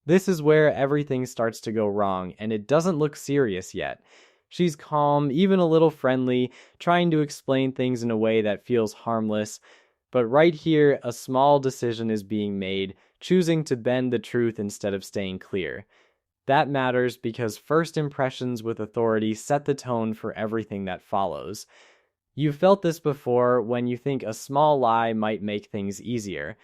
This is where everything starts to go wrong, and it doesn't look serious yet. She's calm, even a little friendly, trying to explain things in a way that feels harmless. But right here, a small decision is being made, choosing to bend the truth instead of staying clear. That matters because first impressions with authority set the tone for everything that follows. You've felt this before when you think a small lie might make things easier.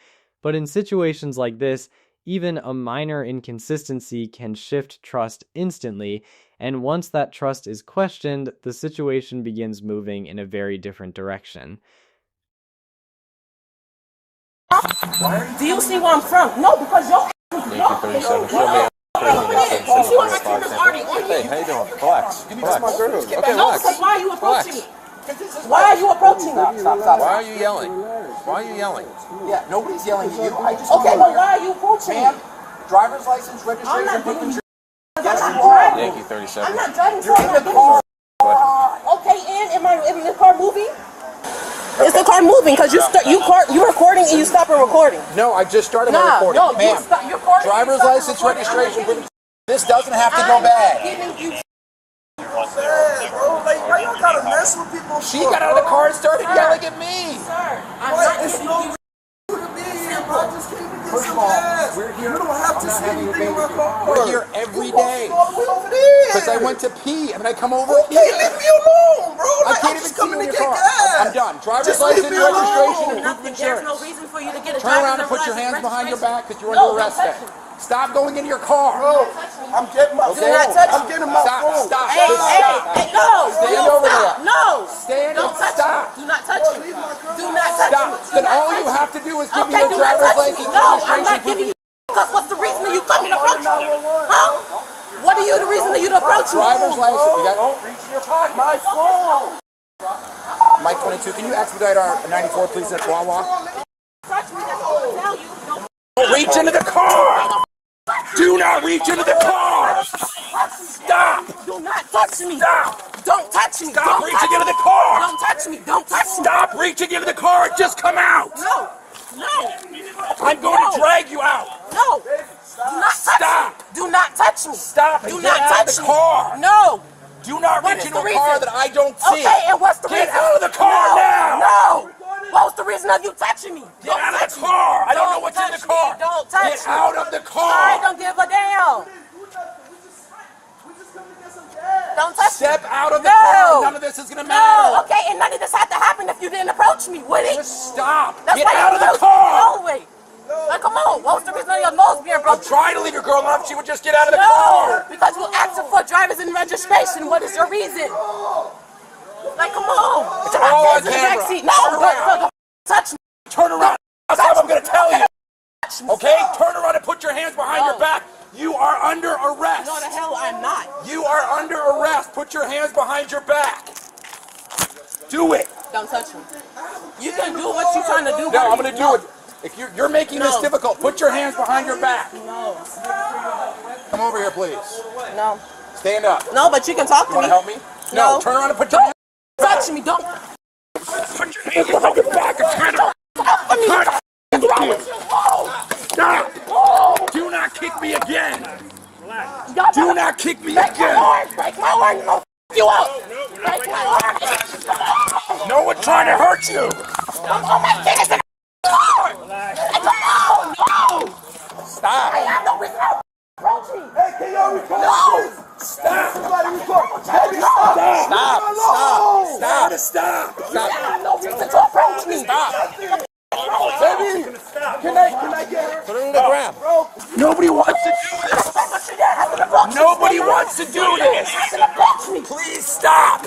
But in situations like this, even a minor inconsistency can shift trust instantly, and once that trust is questioned, the situation begins moving in a very different direction. Do you see where I'm from? No, because you're... Hey, how you doing? Relax. Relax. Okay, relax. Why are you approaching me? Why are you approaching me? Stop. Why are you yelling? Why are you yelling? Yeah, nobody's yelling at you. Okay, but why are you approaching me? Driver's license, registration, Yes, you are. Yankee 37. I'm not driving, so I'm not getting... Okay, and is the car moving? Is the car moving? Because you recording and you stop recording. No, I just started my recording. No, ma'am. you're recording. Driver's license, registration. This doesn't have to go bad. Bro, like, why y'all gotta mess with people? She got out of the car and started yelling at me. Sir, I'm What? not It's giving no you... to be here, bro. I just came to get First some of all, gas. we're here. You don't have to say anything in my car. We're here every day. All the way over there. Because I went to pee and then I come over Okay, here. leave me alone, bro. I Like, can't I'm even just see you coming in to your get car. gas. I'm done. Driver's Just leave license, me alone. registration, and proof of There's no insurance. reason for you to get a Turn around and driver's put your hands license behind your registration. back because you're No, under arrest don't then. touch me. Stop going into your car. Bro, I'm getting my Okay. phone. Do not touch I'm me. getting my phone. Stop. Hey, Just hey, stop. hey, no. Stand No, over stop. there. No. Stand Don't and touch stop. me. Do not touch me. Do not touch Stop. me. Then all you have to do is give me Okay, your do not driver's touch me. license, No, I'm registration, not proof giving of you... Because what's the reason that you come and approach me? Huh? What are you the reason that you approach me? driver's license. You got Reach your pocket. My phone. Mike 22. Can you expedite our 94 please at Wawa? Touch me, that's what I tell you. Don't reach into the car. Do not reach into the car. Stop. Do not touch me. Stop. Don't touch me. Stop Don't reaching touch into me. the car. Don't touch me. Don't touch me. Stop reaching into the car. Just come out. No. No. I'm going to drag you out. No. Do not touch Stop. me. Do not touch me. Stop and Do get not out touch of the me. car. No. Do not What reach is into the a car reason? that I don't see. Okay, and what's the Get reason? out of the car No. now. No. What was the reason of you touching me? Get out of the car. I don't know what's in the car. Don't touch Get me. out of the I car. don't give a damn. We just come to get some gas. Don't touch me. Step out of the No. car. None of this is going to No. matter. Okay, and none of this had to happen if you didn't approach me, would it? Just stop. That's Get why out you of the approached car. me always. Like, come on. What was the reason of your nose being I'm broken? trying to leave your girl alone. She would just get out of the No, car. because you asking for drivers and registration. What is your reason? Like, come on. It's all on In the camera. backseat. No, Turn around. don't touch me. Turn around. That's what I'm going to tell you. Touch me. Okay? Turn around and put your hands behind your No. back. You are under arrest. No, the hell I'm not. You are under arrest. Put your hands behind your back. Do it. Don't touch me. You can do what you're trying to do. No, I'm buddy. going to do it. If you're making this No. difficult, put your hands behind your back. No. Come over here, please. No. Stand up. No, but you can talk You to want me. to help me? No. Turn around and put your hands. Touch me. Don't. Put your hands behind your back and turn around. Stop. Do not kick me again. Do not kick me Break my again. arm. Break my arm. I'm gonna f you up. Break my arm. No one trying to hurt you. I'm on my fingers in the car. Come on. No. I Stop. have no reason to approach me. Hey, can y'all record No. this? Stop. Somebody record. Hey, Stop. alone. Stop. Stop. I Stop. have no reason to approach me. Stop. Baby, can I get her? Put it in the ground. Bro, Nobody wants to do this. Nobody wants to do this. Please stop.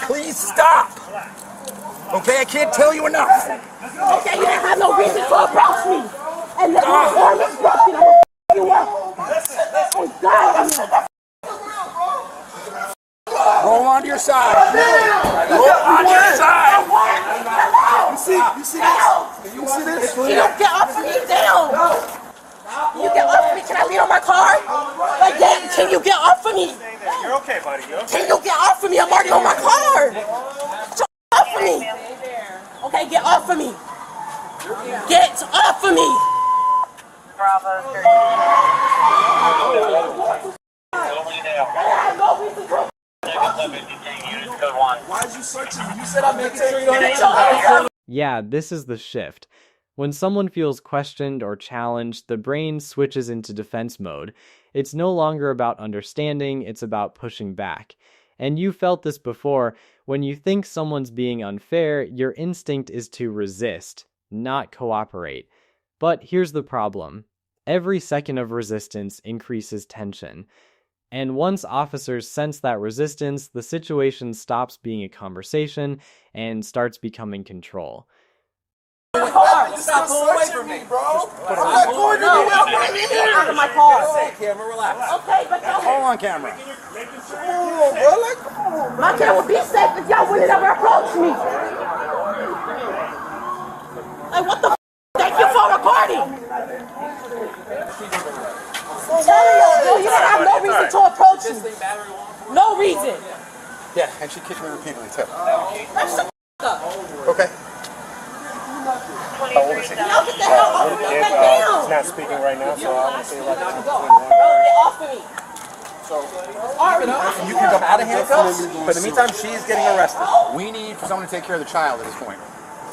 Please stop. Okay, I can't tell you enough. Okay, you didn't have no reason to approach me. And then my arm is broken. I'm gonna f you up. Oh God, I'm gonna Roll onto your side. Roll onto your side. you see this? You see this? You don't get off of me, down. You get off of me. Can I lean on my car? Like that? Can you get off of me? You're okay, buddy. You okay? Can you get off of me? I'm already on my car. Get off of me. Okay, get off of me. Get off of me. Bravo 30. you searching me? You said I'm making sure you don't. Yeah, this is the shift. When someone feels questioned or challenged, the brain switches into defense mode. It's no longer about understanding, it's about pushing back. And you felt this before. When you think someone's being unfair, your instinct is to resist, not cooperate. But here's the problem. Every second of resistance increases tension. And once officers sense that resistance, the situation stops being a conversation and starts becoming control. Stop pulling away from me, bro. I'm not going anywhere. Out of my car. Camera, relax. Okay, but don't. Hold on, camera. Come on, bro. Like, come on, My camera be safe if y'all wouldn't ever approach me. Like, what the f? Thank you for recording. Tell y'all, you don't have no reason to approach me. No reason. Yeah, and she kicked me repeatedly too. Let's shut the f up. Okay. How old is he? Y'all get the hell off of me. Get down. He's not speaking right now, so I would say like Bro, get off of me. You can come out of handcuffs, but in the meantime, she is getting arrested. We need for someone to take care of the child at this point.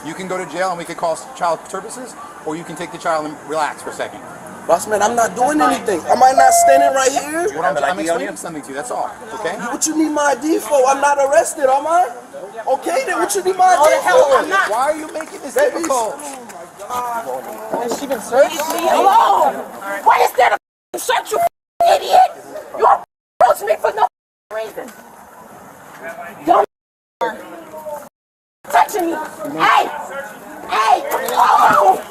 You can go to jail and we could call child services, or you can take the child and relax for a second. boss man, I'm not doing anything. Am I not standing right here? What I'm explaining something to you, that's all, okay? What you need my ID for? I'm not arrested, am I? Okay, then what you need my ID for? I'm not. Why are you making this difficult? Has she been searched? Hello? What is there to search, you idiot? You approached me for no reason. Don't touching me. Hey! Hey! Oh!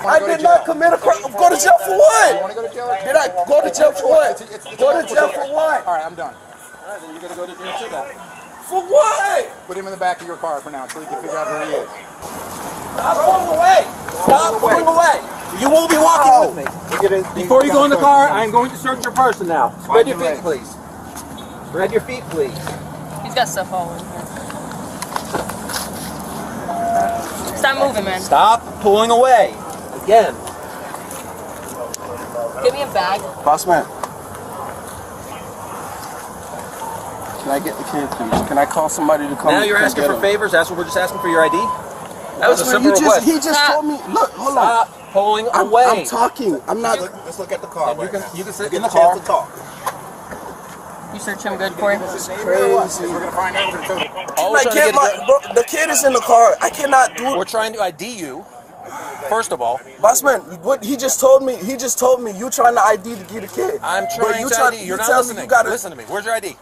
I did not commit a crime. Go to jail for You what? want to go to jail? Did I go to jail for what? Go to jail for what? All right, I'm done. Then you're gonna go to jail too then. For what? Put him in the back of your car for now until you can figure out who he is. Stop pulling away. Stop pulling away. You will be walking with me. Before you go in the car, I'm going to search your person now. Spread your feet, please. Spread your feet, please. He's got stuff all in here. Stop moving, man. Stop pulling away. Again. Give me a bag. Boss man. Can I get the kid, please? Can I call somebody to come? Now you're come asking get for him? favors. That's what we're just asking for your ID. That was a Boss man, simple request. he just told me. Look, hold on. Stop pulling away. I'm talking. I'm not. Let's look at the car. You can sit Get in the a chance car. to talk. You search him good, Corey? Crazy. We're gonna find out. We're gonna tell you. All we're I trying to can't. get Bro, the kid is in the car. I cannot do we're it. trying to ID you. First of all, Boss man, what he just told me. He just told me you trying to ID to get a kid. I'm But trying you to trying- ID. you You're not tell me listening. you gotta- Listen to me. Where's your ID?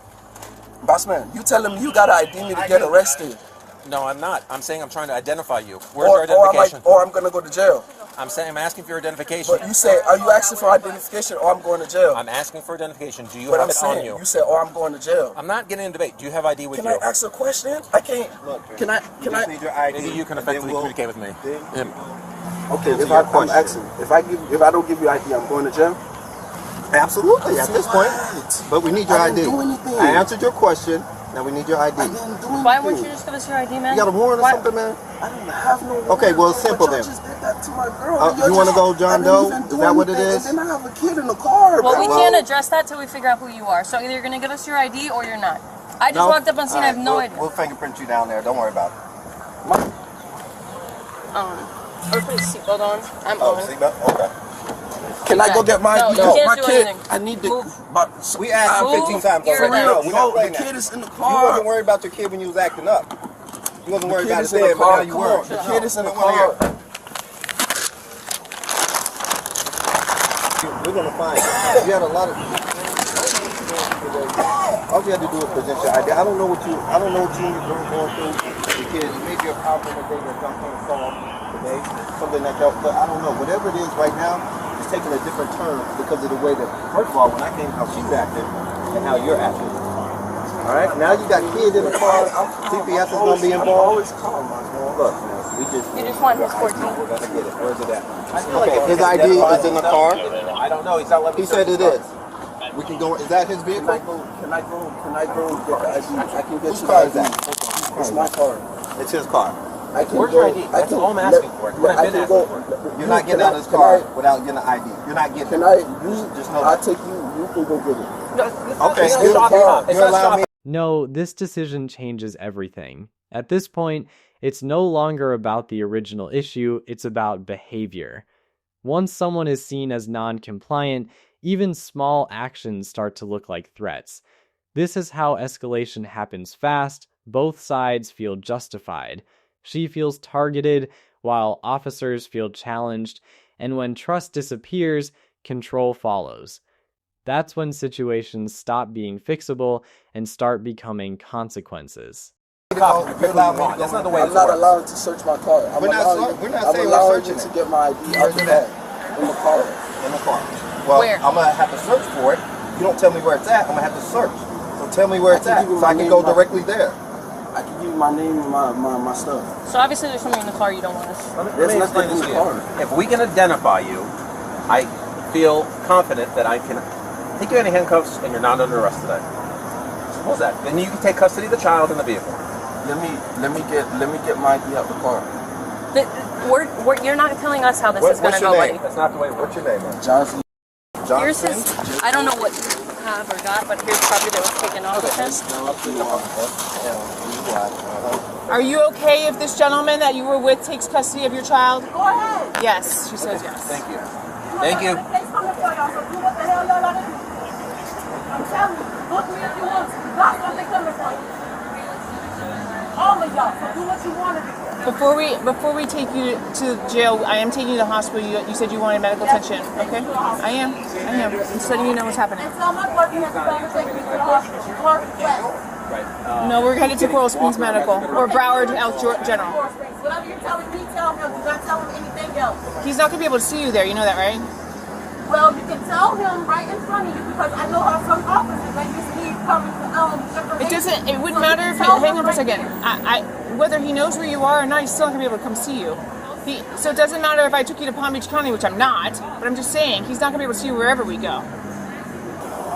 Boss man, you telling me you gotta ID me to get arrested, No, I'm not. I'm saying I'm trying to identify you. Where's your or identification? I'm gonna go to jail. I'm saying I'm asking for your identification. But you say, are you asking for identification or I'm going to jail? I'm asking for identification. Do you But have I'm it on saying, you? you said, or I'm going to jail. I'm not getting in a debate. Do you have ID with Can you? I ask a question? I can't. Can I? need your ID. Maybe you can effectively communicate with me. Him. Okay, if I'm asking, if I don't give you ID, I'm going to jail. Absolutely, at this point. But we need your I ID. didn't do anything. I answered your question. Now we need your ID. I didn't do anything. Why wouldn't you just give us your ID, man? You got a warrant or Why- something, man? I didn't have no. Okay, well, it's But simple y'all then. just did that to my girl. You wanna go John Doe? Is that what it is? And then I have a kid in the car. Well, bro. we can't address that till we figure out who you are. So either you're gonna give us your ID or you're not. I just No? walked up on scene. I have no idea. We'll fingerprint you down there. Don't worry about it. Or put a seatbelt on. I'm Oh, on. seatbelt? Okay. Can I go get my No, ID? you can't My do kid. anything. I need to. Move. We asked Move 15 times your already. leg. No, we're not Yo, the playing kid that. is in the You car. wasn't worried about your kid when you was acting up. You wasn't The worried kid about is it in the then, but car. now you Come were. on, the kid is in the We wanna hear car. it. We're gonna find it. You had a lot of. All you had to do is present your ID. I don't know what you were going through. The kids, maybe a problem that they were jumped on the call today, something that y'all. But I don't know. Whatever it is right now, it's taking a different turn because of the way that. First of all, when I came, how she's acting, and how you're acting. All right. Now you got kids in the car. CPS is gonna be involved. Look, man, we just. You just want his 14. We're gonna get it. Where's it at? Okay, his ID is in the car. I don't know. He's not letting He said it is. We can go. Is that his vehicle? Can I go get the ID? I can get Whose you car the is ID. that? It's my car. It's his car. I can Where's go, your ID? That's all I'm asking for. It's what I've been asking for. You're not getting out of this car without getting an ID. You're not getting Can it. I, you, Just know I'll that. take you, you can go get it. Okay, It's you not stopping. It's not allow stopping. me. No, this decision changes everything. At this point, it's no longer about the original issue, it's about behavior. Once someone is seen as non-compliant, even small actions start to look like threats. This is how escalation happens fast. Both sides feel justified. She feels targeted, while officers feel challenged, and when trust disappears, control follows. That's when situations stop being fixable and start becoming consequences. You allow me to That's go not the in. way I'm it's not works. allowed to search my car. I'm We're not I'm saying we're allowing you searching to it. get my ID out Where's the it bag. at? In the car. In the car. Well, Where? I'm gonna have to search for it. You don't tell me where it's at. I'm gonna have to search. So tell me where it's at, give you so I my can name, go my- directly there. I can give you my name and my stuff. So obviously there's something in the car you don't want us. There's Let me nothing explain in this the to you. car. If we can identify you, I feel confident that I can take you in handcuffs and you're not under arrest today. Suppose that. Then you can take custody of the child and the vehicle. Let me get my ID out the car. You're not telling us how this is going What's to your go, name? buddy. That's not the way it works. What's your name, man? Johnson. Here's Johnson? his, I don't know what you have or got, but here's property that was taken off of him. Are you okay if this gentleman that you were with takes custody of your child? Go ahead. Yes, she says yes. Thank you. Thank you. Case coming for y'all, so do what the hell y'all gotta do. I'm telling you, look me if you want to. Got something coming for you. All of y'all, so do what you want to do. Before we take you to jail, I am taking you to the hospital. You said you wanted medical attention. Okay, I am. I'm just letting you know what's happening. And tell my boyfriend has to go and take me to the hospital. Clark West. No, we're headed to Coral Springs Medical or Broward Health General. Whatever you're telling me, tell him. Do not tell him anything else. He's not gonna be able to see you there. You know that, right? Well, you can tell him right in front of you because I know how some officers they used to be coming to It doesn't. It wouldn't matter if. Hang on for a second. Whether he knows where you are or not, he's still not gonna be able to come see you. So it doesn't matter if I took you to Palm Beach County, which I'm not. But I'm just saying he's not gonna be able to see you wherever we go.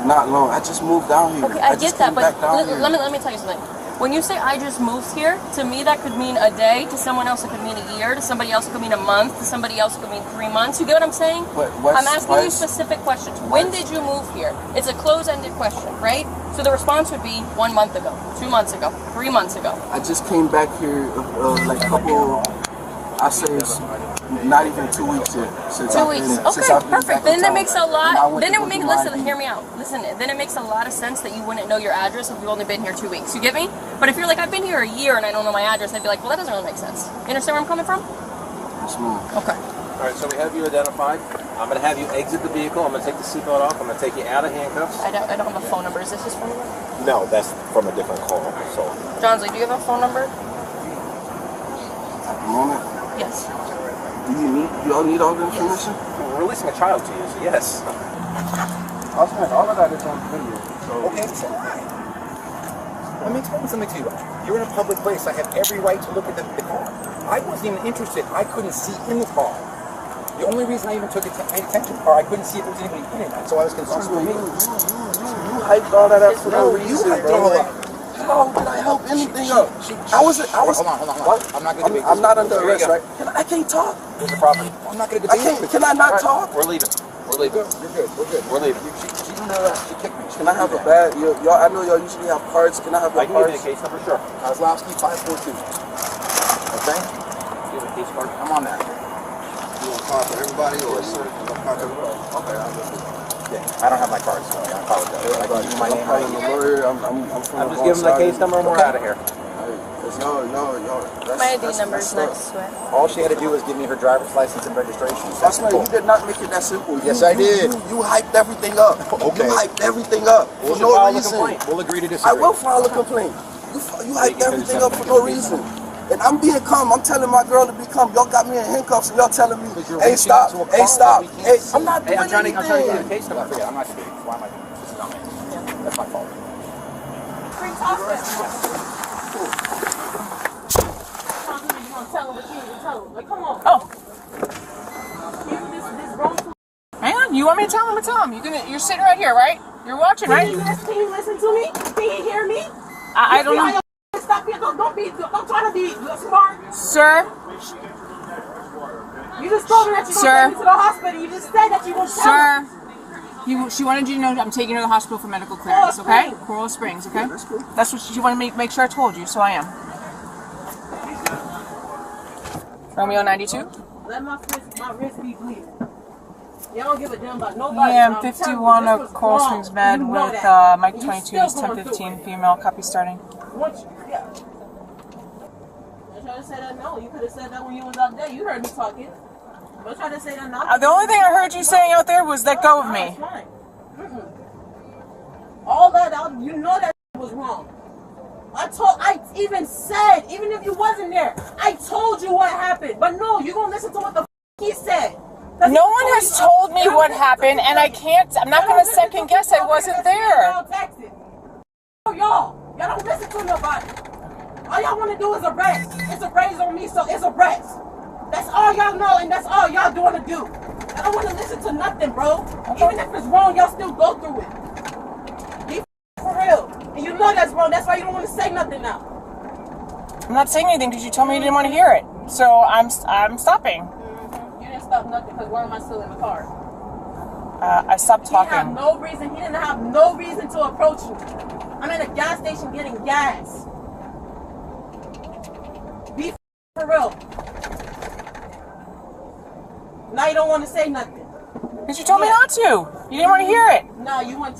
Not long. I just moved down here. Okay, I just get that, came but back down here. let me tell you something. When you say I just moved here, to me that could mean a day, to someone else it could mean a year, to somebody else it could mean a month, to somebody else it could mean 3 months. You get what I'm saying? But what's- I'm asking you what's- specific questions. When did you move here? It's a close-ended question, right? So the response would be 1 month ago, 2 months ago, 3 months ago. I just came back here like a couple, I say it's not even 2 weeks here. Since 2 I've weeks. been- since Okay, I've been perfect. back in Then that town. makes a And I lot. went Then to it go would do make. my Listen, ID. hear me out. Listen. Then it makes a lot of sense that you wouldn't know your address if you've only been here 2 weeks. You get me? But if you're like, I've been here a year and I don't know my address, I'd be like, well, that doesn't really make sense. You understand where I'm coming from? Yes, ma'am. Okay. All right, so we have you identified. I'm going to have you exit the vehicle. I'm going to take the seatbelt off. I'm going to take you out of handcuffs. I don't have a phone number. Is this his phone number? No, that's from a different call. So Johnsley, do you have a phone number? At the moment, Yes. y'all need all the information? We're releasing a child to you, so yes. All of that is on video. okay, so let me explain something to you. You're in a public place. I have every right to look at the car. I wasn't even interested. I couldn't see in the car. The only reason I even took paid attention to the car, I couldn't see if there was anybody in it. So I was concerned for me. You hyped all that up for no reason, hyped bro. all that. How did I help anything up? I was. Hold on. What? I'm not going to debate I'm this. not under There you arrest, go. right? I can't talk. Here's the property. I'm not going to I debate can't. this. Can I not talk? We're leaving. We're leaving. You're good. We're good. We're leaving. She kicked me. Can I have a bag? Y'all, I know y'all usually have cards. Can I have I your can give you cards? the case number, sure. Kozlowski 542. Okay? Do you have a case card? I'm on that. You want a card for everybody or a card for everybody? Okay, I'll just do it. Yeah, I don't have my cards, so I apologize. I can give you my name right I'm a here. lawyer. I'm from I'm the just giving them the case number and we're out of here. Y'all. My ID number is next to it. All she had to do was give me her driver's license and registration. That's right. You did not make it that simple. Yes, I did. You hyped everything up. Okay. You hyped everything up We'll for no file a reason. complaint. We'll agree to I disagree. will file a complaint. You hyped everything up for no reason. And I'm being calm. I'm telling my girl to be calm. Y'all got me in handcuffs and y'all telling me, hey, stop. Hey, stop. Hey, I'm not doing I'm trying to give you the anything. case number. Forget it. I'm not debating. Why am I doing this? This is not me. That's my fault. Free talk tell him what you need to tell him. Like, come on. Oh, This wrongful. hang on. You want me to tell him? You're sitting right here, right? You're watching, right? Can you listen to me? Can you hear me? I don't know. Stop here. Don't try gotta be smart. Sir, You just told me that you're Sir. gonna take me to the hospital. You just said that you won't tell me. sir, she wanted you to know I'm taking her to the hospital for medical clearance, Coral okay? Springs. Coral Springs, okay? That's what she wanted me to make sure I told you, so I am. Romeo 92? Let my wrist be bleeding. You don't give a damn about nobody. EM I'm telling you, 51 this of was Coral wrong. Springs med You know with that. Mike You 22 still is going through 1015 it. female, copy starting. Yeah. Don't try to say that no. You could have said that when you was out there. You heard me talking. Don't try to say that no. The only thing I heard you saying out there was let go of me. That's fine. All that out, you know that was wrong. I even said, even if you wasn't there, I told you what happened. But no, you gonna listen to what the he said. No one has told me what happened, and I'm not gonna second guess I wasn't there. Y'all don't listen to nobody. All y'all want to do is arrest. It's a raise on me, so it's arrest. That's all y'all know, and that's all y'all doing to do. I don't want to listen to nothing, bro. Even if it's wrong, y'all still go through it. Be for real. And you know that's wrong. That's why you don't want to say nothing now. I'm not saying anything because you told me you didn't want to hear it. So I'm stopping. You didn't stop nothing because why am I still in the car? I stopped He didn't have talking. no reason. He didn't have no reason to approach you. I'm at a gas station getting gas. Be for real. Now you don't want to say nothing. Because you told me not to. You didn't want to hear it. No, you went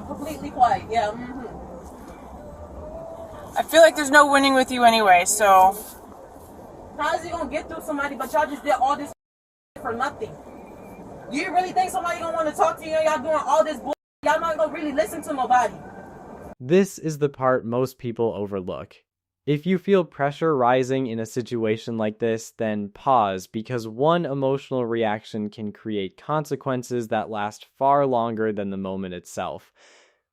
completely quiet. Yeah. I feel like there's no winning with you anyway, so... How is he gonna get through somebody? But y'all just did all this for nothing. You really think somebody gonna want to talk to you? And y'all doing all this bull? Y'all not gonna really listen to nobody. This is the part most people overlook. If you feel pressure rising in a situation like this, then pause, because one emotional reaction can create consequences that last far longer than the moment itself.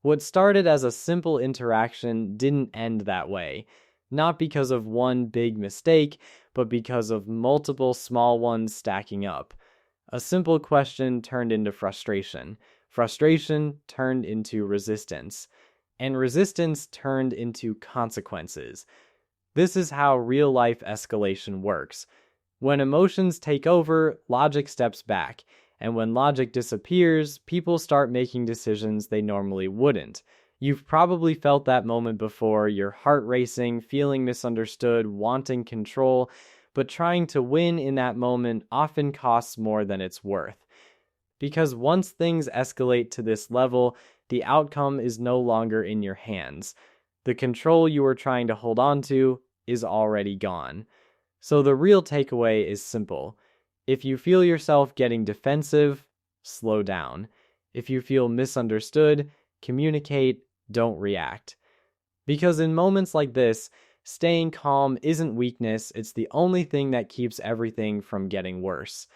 What started as a simple interaction didn't end that way, not because of one big mistake, but because of multiple small ones stacking up. A simple question turned into frustration. Frustration turned into resistance. And resistance turned into consequences. This is how real-life escalation works. When emotions take over, logic steps back. And when logic disappears, people start making decisions they normally wouldn't. You've probably felt that moment before, your heart racing, feeling misunderstood, wanting control, but trying to win in that moment often costs more than it's worth. Because once things escalate to this level, the outcome is no longer in your hands. The control you were trying to hold on to is already gone. So the real takeaway is simple. If you feel yourself getting defensive, slow down. If you feel misunderstood, communicate, don't react. Because in moments like this, staying calm isn't weakness, it's the only thing that keeps everything from getting worse.